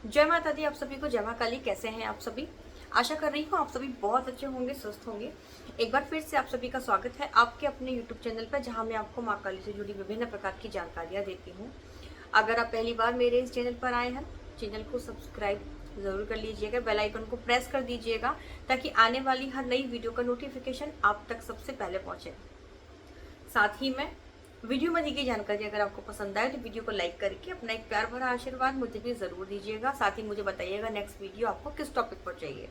जय माता दी। आप सभी को जय मां काली। कैसे हैं आप सभी? आशा कर रही हूँ आप सभी बहुत अच्छे होंगे, स्वस्थ होंगे। एक बार फिर से आप सभी का स्वागत है आपके अपने YouTube चैनल पर, जहां मैं आपको मां काली से जुड़ी विभिन्न प्रकार की जानकारियां देती हूँ। अगर आप पहली बार मेरे इस चैनल पर आए हैं, चैनल को सब्सक्राइब जरूर कर लीजिएगा, बेल आइकन को प्रेस कर दीजिएगा, ताकि आने वाली हर नई वीडियो का नोटिफिकेशन आप तक सबसे पहले पहुंचे। साथ ही में वीडियो में दी गई जानकारी अगर आपको पसंद आए तो वीडियो को लाइक करके अपना एक प्यार भरा आशीर्वाद मुझे भी जरूर दीजिएगा। साथ ही मुझे बताइएगा नेक्स्ट वीडियो आपको किस टॉपिक पर चाहिए।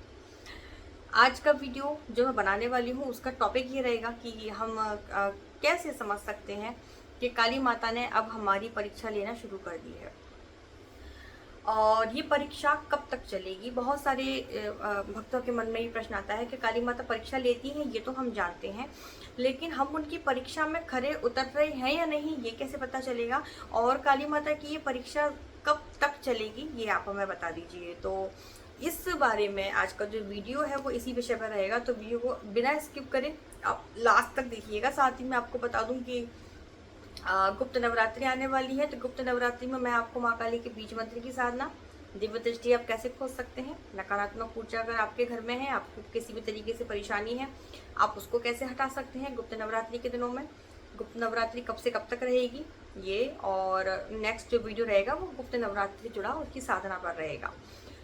आज का वीडियो जो मैं बनाने वाली हूँ उसका टॉपिक ये रहेगा कि हम कैसे समझ सकते हैं कि काली माता ने अब हमारी परीक्षा लेना शुरू कर दी है, और ये परीक्षा कब तक चलेगी। बहुत सारे भक्तों के मन में ये प्रश्न आता है कि काली माता परीक्षा लेती हैं, ये तो हम जानते हैं, लेकिन हम उनकी परीक्षा में खरे उतर रहे हैं या नहीं ये कैसे पता चलेगा, और काली माता की ये परीक्षा कब तक चलेगी ये आप हमें बता दीजिए। तो इस बारे में आज का जो वीडियो है वो इसी विषय पर रहेगा, तो वीडियो को बिना स्किप करें आप लास्ट तक देखिएगा। साथ ही मैं आपको बता दूं कि गुप्त नवरात्रि आने वाली है, तो गुप्त नवरात्रि में मैं आपको माँ काली के बीज मंत्र की साधना, दिव्य दृष्टि आप कैसे खोज सकते हैं, नकारात्मक ऊर्जा अगर आपके घर में है, आपको किसी भी तरीके से परेशानी है, आप उसको कैसे हटा सकते हैं गुप्त नवरात्रि के दिनों में, गुप्त नवरात्रि कब से कब तक रहेगी ये, और नेक्स्ट जो वीडियो रहेगा वो गुप्त नवरात्रि जुड़ा उसकी साधना पर रहेगा।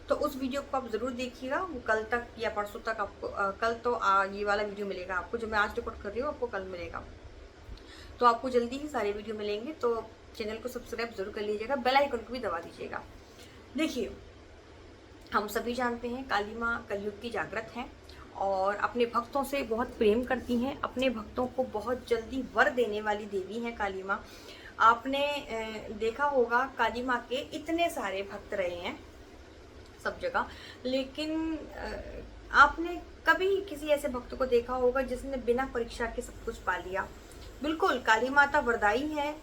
तो उस वीडियो को आप जरूर देखिएगा, वो कल तक या परसों तक आपको कल तो ये वाला वीडियो मिलेगा आपको, जो मैं आज रिकॉर्ड कर रही हूँ आपको कल मिलेगा, तो आपको जल्दी ही सारे वीडियो मिलेंगे। तो चैनल को सब्सक्राइब जरूर कर लीजिएगा, बेल आइकन को भी दबा दीजिएगा। देखिए, हम सभी जानते हैं काली माँ कलयुग की जागृत हैं और अपने भक्तों से बहुत प्रेम करती हैं, अपने भक्तों को बहुत जल्दी वर देने वाली देवी हैं काली माँ। आपने देखा होगा काली माँ के इतने सारे भक्त रहे हैं सब जगह, लेकिन आपने कभी किसी ऐसे भक्त को देखा होगा जिसने बिना परीक्षा के सब कुछ पा लिया? बिल्कुल, काली माता वरदाई है,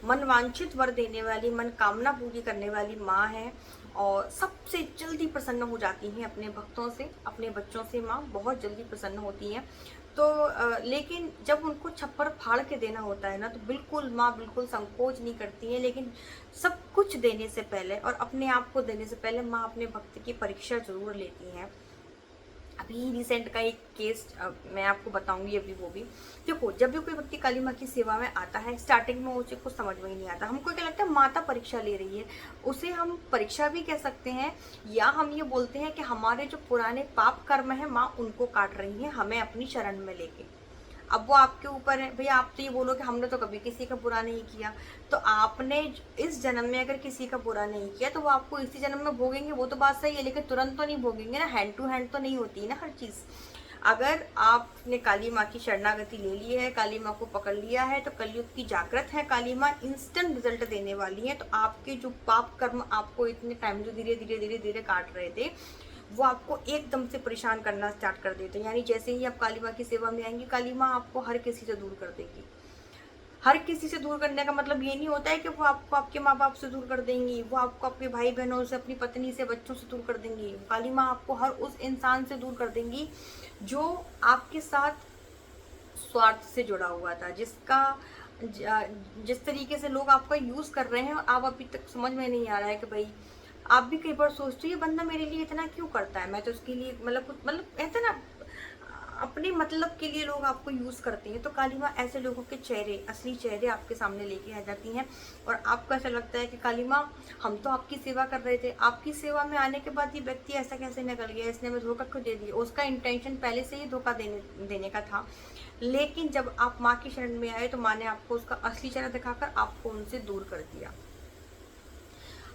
मन वांछित वर देने वाली, मन कामना पूरी करने वाली माँ है, और सबसे जल्दी प्रसन्न हो जाती हैं अपने भक्तों से, अपने बच्चों से माँ बहुत जल्दी प्रसन्न होती हैं। तो लेकिन जब उनको छप्पर फाड़ के देना होता है ना, तो बिल्कुल माँ बिल्कुल संकोच नहीं करती है, लेकिन सब कुछ देने से पहले और अपने आप को देने से पहले माँ अपने भक्त की परीक्षा जरूर लेती हैं। अभी रिसेंट का एक केस मैं आपको बताऊंगी अभी। वो भी देखो, जब भी कोई व्यक्ति काली माँ की सेवा में आता है, स्टार्टिंग में उसे कुछ समझ में ही नहीं आता, हमको क्या लगता है माता परीक्षा ले रही है, उसे हम परीक्षा भी कह सकते हैं, या हम ये बोलते हैं कि हमारे जो पुराने पाप कर्म है माँ उनको काट रही है हमें अपनी शरण में लेके। अब वो आपके ऊपर है भैया, आप तो ये बोलो कि हमने तो कभी किसी का बुरा नहीं किया, तो आपने इस जन्म में अगर किसी का बुरा नहीं किया तो वो आपको इसी जन्म में भोगेंगे, वो तो बात सही है, लेकिन तुरंत तो नहीं भोगेंगे ना, हैंड टू हैंड तो नहीं होती है ना हर चीज। अगर आपने काली माँ की शरणागति ले ली है, काली माँ को पकड़ लिया है, तो कलयुग की जागृत है काली माँ, इंस्टेंट रिजल्ट देने वाली है। तो आपके जो पाप कर्म आपको इतने टाइम जो धीरे धीरे धीरे धीरे काट रहे थे, वो आपको एकदम से परेशान करना स्टार्ट कर देते हैं। यानी जैसे ही आप काली माँ की सेवा में आएंगी, काली माँ आपको हर किसी से दूर कर देगी। हर किसी से दूर करने का मतलब ये नहीं होता है कि वो आपको आपके माँ बाप से दूर कर देंगी, वो आपको आपके भाई बहनों से, अपनी पत्नी से, बच्चों से दूर कर देंगी। काली माँ आपको हर उस इंसान से दूर कर देंगी जो आपके साथ स्वार्थ से जुड़ा हुआ था, जिस तरीके से लोग आपका यूज कर रहे हैं, आप अभी तक समझ में नहीं आ रहा है कि भाई, आप भी कई बार सोचते हो ये बंदा मेरे लिए इतना क्यों करता है, मैं तो उसके लिए मतलब कुछ मतलब ऐसा ना, अपने मतलब के लिए लोग आपको यूज करते हैं। तो काली माँ ऐसे लोगों के चेहरे, असली चेहरे आपके सामने लेके आ जाती हैं, और आपको ऐसा लगता है कि काली माँ हम तो आपकी सेवा कर रहे थे, आपकी सेवा में आने के बाद ये व्यक्ति ऐसा कैसे निकल गया, इसने हमें धोखा क्यों दे दिया। उसका इंटेंशन पहले से ही धोखा देने का था, लेकिन जब आप माँ की शरण में आए तो माँ ने आपको उसका असली चेहरा दिखाकर आपको उनसे दूर कर दिया।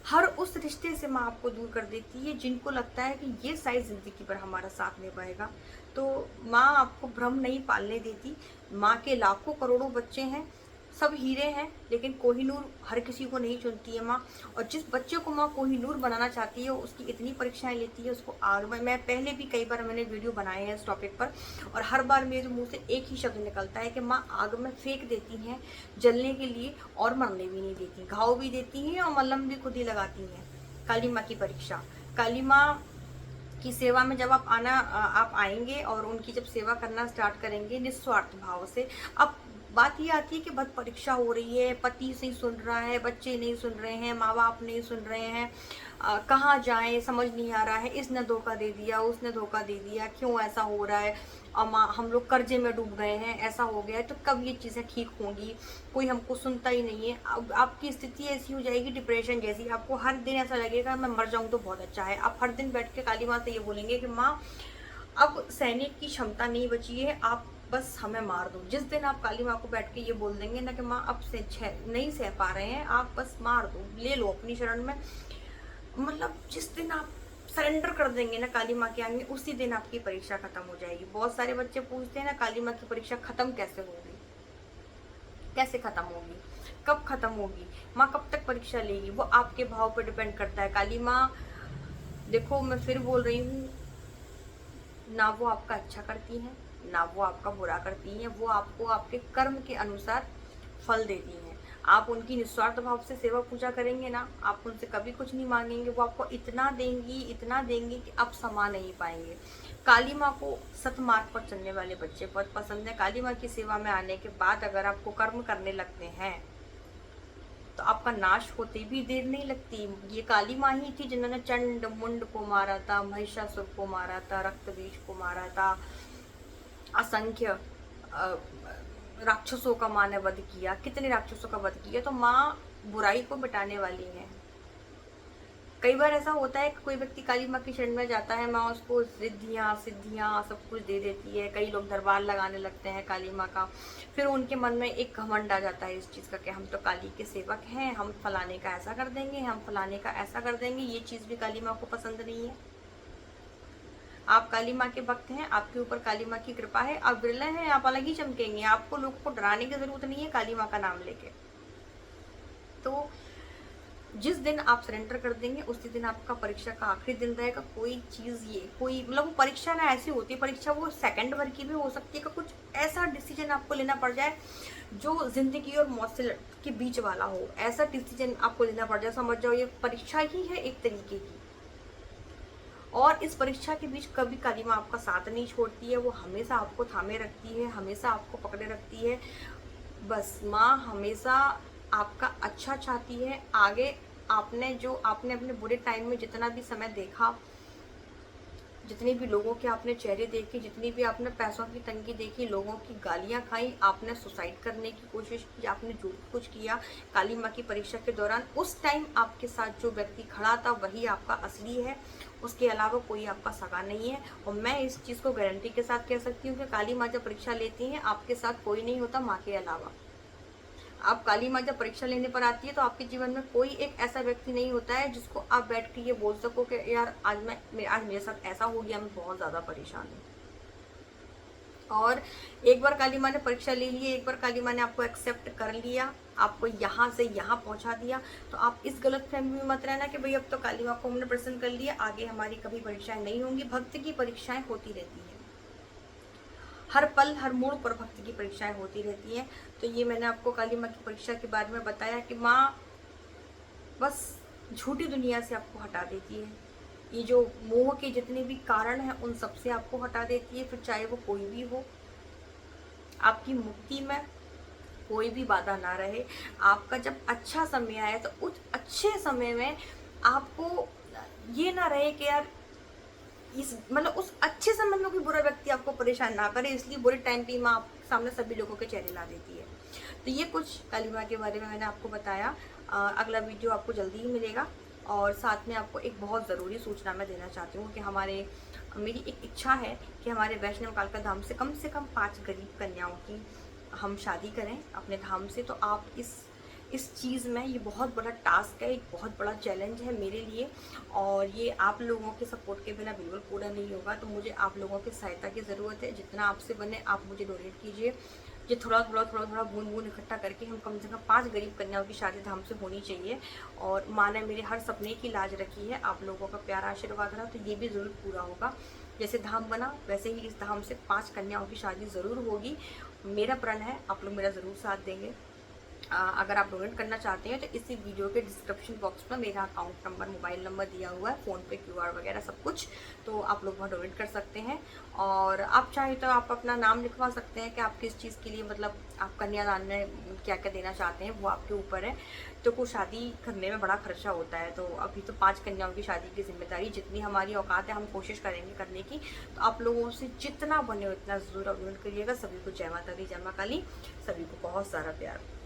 हर उस रिश्ते से माँ आपको दूर कर देती है जिनको लगता है कि ये शायद जिंदगी पर हमारा साथ निभाएगा। तो माँ आपको भ्रम नहीं पालने देती। माँ के लाखों करोड़ों बच्चे हैं, सब हीरे हैं, लेकिन कोहिनूर हर किसी को नहीं चुनती है माँ। और जिस बच्चे को माँ कोहिनूर बनाना चाहती है उसकी इतनी परीक्षाएं लेती है, उसको आग में, मैं पहले भी कई बार मैंने वीडियो बनाए हैं इस टॉपिक पर, और हर बार मेरे मुंह से एक ही शब्द निकलता है कि माँ आग में फेंक देती हैं जलने के लिए, और मरने भी नहीं देती, घाव भी देती हैं और मलहम भी खुद ही लगाती हैं। काली माँ की परीक्षा, काली माँ की सेवा में जब आप आएंगे और उनकी जब सेवा करना स्टार्ट करेंगे निस्वार्थ भाव से, अब बात ये आती है कि बहुत परीक्षा हो रही है, पति नहीं सुन रहा है, बच्चे नहीं सुन रहे हैं, माँ बाप नहीं सुन रहे हैं, कहाँ जाएं समझ नहीं आ रहा है, इसने धोखा दे दिया, उसने धोखा दे दिया, क्यों ऐसा हो रहा है, हम लोग कर्जे में डूब गए हैं, ऐसा हो गया है, तो कब ये चीज़ें ठीक होंगी, कोई हमको सुनता ही नहीं है। अब आपकी स्थिति ऐसी हो जाएगी डिप्रेशन जैसी, आपको हर दिन ऐसा लगेगा मैं मर जाऊं तो बहुत अच्छा है। आप हर दिन बैठ के काली माँ से ये बोलेंगे कि माँ अब सहने की क्षमता नहीं बची है, आप बस हमें मार दो। जिस दिन आप काली माँ को बैठ के ये बोल देंगे ना कि माँ अब से नहीं सह पा रहे हैं, आप बस मार दो, ले लो अपनी शरण में, मतलब जिस दिन आप सरेंडर कर देंगे ना काली माँ के आगे, उसी दिन आपकी परीक्षा खत्म हो जाएगी। बहुत सारे बच्चे पूछते हैं ना काली माँ की परीक्षा खत्म कैसे होगी, कैसे खत्म होगी, कब खत्म होगी, माँ कब तक परीक्षा लेगी। वो आपके भाव पर डिपेंड करता है। काली माँ, देखो मैं फिर बोल रही हूँ, ना वो आपका अच्छा करती हैं, ना वो आपका बुरा करती हैं, वो आपको आपके कर्म के अनुसार फल देती हैं। आप उनकी निस्वार्थ भाव से सेवा पूजा करेंगे ना, आप उनसे कभी कुछ नहीं मांगेंगे, वो आपको इतना देंगी, इतना देंगी कि आप समा नहीं पाएंगे। काली माँ को सतमार्ग पर चलने वाले बच्चे बहुत पसंद है। काली माँ की सेवा में आने के बाद अगर आपको कर्म करने लगते हैं तो आपका नाश होते भी देर नहीं लगती। ये काली माँ ही थी जिन्होंने चंड मुंड को मारा था, महिषासुर को मारा था, रक्तबीज को मारा था, असंख्य राक्षसों का माँ ने वध किया, कितने राक्षसों का वध किया। तो माँ बुराई को मिटाने वाली है। कई बार ऐसा होता है कि कोई व्यक्ति काली माँ की शरण में जाता है, माँ उसको रिद्धियाँ सिद्धियाँ सब कुछ दे देती है। कई लोग दरबार लगाने लगते हैं काली माँ का, फिर उनके मन में एक घमंड आ जाता है इस चीज़ का कि हम तो काली के सेवक हैं, हम फलाने का ऐसा कर देंगे, हम फलाने का ऐसा कर देंगे। ये चीज़ भी काली माँ को पसंद नहीं है। आप काली माँ के भक्त हैं, आपके ऊपर काली माँ की कृपा है, आप बिरले हैं, आप अलग ही चमकेंगे। आपको लोगों को डराने की जरूरत नहीं है काली माँ का नाम लेके। तो जिस दिन आप सरेंडर कर देंगे उसी दिन आपका परीक्षा का आखिरी दिन रहेगा। कोई चीज़ ये कोई मतलब वो परीक्षा ना ऐसी होती है, परीक्षा वो सेकंड भर की भी हो सकती है कि कुछ ऐसा डिसीजन आपको लेना पड़ जाए जो जिंदगी और मौत से के बीच वाला हो। ऐसा डिसीजन आपको लेना पड़ जाए, समझ जाओ ये परीक्षा ही है एक तरीके की। और इस परीक्षा के बीच कभी काली माँ आपका साथ नहीं छोड़ती है, वो हमेशा आपको थामे रखती है, हमेशा आपको पकड़े रखती है। बस माँ हमेशा आपका अच्छा चाहती है। आगे आपने अपने बुरे टाइम में जितना भी समय देखा, जितने भी लोगों के आपने चेहरे देखे, जितनी भी आपने पैसों की तंगी देखी, लोगों की गालियां खाई, आपने सुसाइड करने की कोशिश की, आपने जो कुछ किया काली माँ की परीक्षा के दौरान, उस टाइम आपके साथ जो व्यक्ति खड़ा था वही आपका असली है, उसके अलावा कोई आपका सगा नहीं है। और मैं इस चीज़ को गारंटी के साथ कह सकती हूँ कि काली माँ जब परीक्षा लेती हैं आपके साथ कोई नहीं होता माँ के अलावा। आप काली माँ जब परीक्षा लेने पर आती है तो आपके जीवन में कोई एक ऐसा व्यक्ति नहीं होता है जिसको आप बैठ के ये बोल सको कि यार आज मेरे साथ ऐसा हो गया, मैं बहुत ज़्यादा परेशान हूँ। और एक बार काली माँ ने परीक्षा ले ली, एक बार काली माँ ने आपको एक्सेप्ट कर लिया, आपको यहाँ से यहाँ पहुँचा दिया, तो आप इस गलत फहमी में मत रहना कि भाई अब तो काली माँ को हमने प्रसन्न कर लिया, आगे हमारी कभी परीक्षाएं नहीं होंगी। भक्त की परीक्षाएं होती रहती है, हर पल हर मोड़ पर भक्त की परीक्षाएं होती रहती हैं। तो ये मैंने आपको काली माँ की परीक्षा के बारे में बताया कि माँ बस झूठी दुनिया से आपको हटा देती है। ये जो मोह के जितने भी कारण हैं उन सब से आपको हटा देती है, फिर चाहे वो कोई भी हो। आपकी मुक्ति में कोई भी बाधा ना रहे। आपका जब अच्छा समय आए तो उस अच्छे समय में आपको ये ना रहे कि यार इस मतलब उस अच्छे समय में कोई बुरा व्यक्ति आपको परेशान ना करे, इसलिए बुरे टाइम पे माँ आपके सामने सभी लोगों के चेहरे ला देती है। तो ये कुछ काली माँ के बारे में मैंने आपको बताया। अगला वीडियो आपको जल्दी ही मिलेगा। और साथ में आपको एक बहुत ज़रूरी सूचना मैं देना चाहती हूँ कि मेरी एक इच्छा है कि हमारे वैष्णव कालका धाम से कम 5 गरीब कन्याओं की हम शादी करें अपने धाम से। तो आप इस चीज़ में, ये बहुत बड़ा टास्क है, एक बहुत बड़ा चैलेंज है मेरे लिए, और ये आप लोगों के सपोर्ट के बिना बिल्कुल पूरा नहीं होगा। तो मुझे आप लोगों की सहायता की ज़रूरत है। जितना आपसे बने आप मुझे डोनेट कीजिए। ये थोड़ा बूंद इकट्ठा करके हम कम से कम 5 गरीब कन्याओं की शादी धाम से होनी चाहिए। और माँ ने मेरे हर सपने की लाज रखी है, आप लोगों का प्यारा आशीर्वाद रहा तो ये भी ज़रूर पूरा होगा। जैसे धाम बना वैसे ही इस धाम से 5 कन्याओं की शादी ज़रूर होगी। मेरा प्रण है, आप लोग मेरा ज़रूर साथ देंगे। अगर आप डोनेट करना चाहते हैं तो इसी वीडियो के डिस्क्रिप्शन बॉक्स में मेरा अकाउंट नंबर, मोबाइल नंबर दिया हुआ है, फ़ोन पे QR वगैरह सब कुछ, तो आप लोग वहाँ डोनेट कर सकते हैं। और आप चाहें तो आप अपना नाम लिखवा सकते हैं कि आप किस चीज़ के लिए, मतलब आप कन्यादान में क्या क्या देना चाहते हैं, वो आपके ऊपर है। तो को शादी करने में बड़ा खर्चा होता है, तो अभी तो 5 कन्याओं की शादी की जिम्मेदारी, जितनी हमारी औकात है हम कोशिश करेंगे करने की। तो आप लोगों से जितना बने उतना ज़रूर डोनेट करिएगा। सभी को जय माता दी, जय माँ काली, सभी को बहुत सारा प्यार।